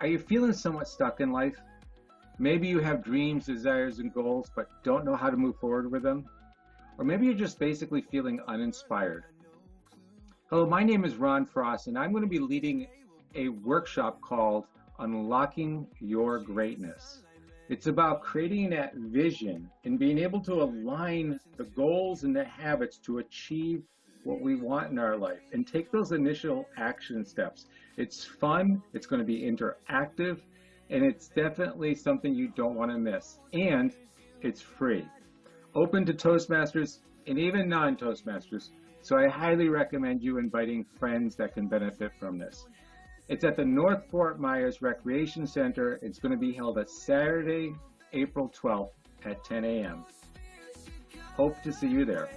Are you feeling somewhat stuck in life? Maybe you have dreams, desires, and goals, but don't know how to move forward with them. Or maybe you're just basically feeling uninspired. Hello, my name is Ron Frost, and I'm going to be leading a workshop called Unlocking Your Greatness. It's about creating that vision and being able to align the goals and the habits to achieve what we want in our life and take those initial action steps. It's fun, it's going to be interactive, and it's definitely something you don't want to miss. And it's free. Open to Toastmasters and even non-Toastmasters, so I highly recommend you inviting friends that can benefit from this. It's at the North Fort Myers Recreation Center. It's going to be held at Saturday, April 12th at 10 a.m. Hope to see you there.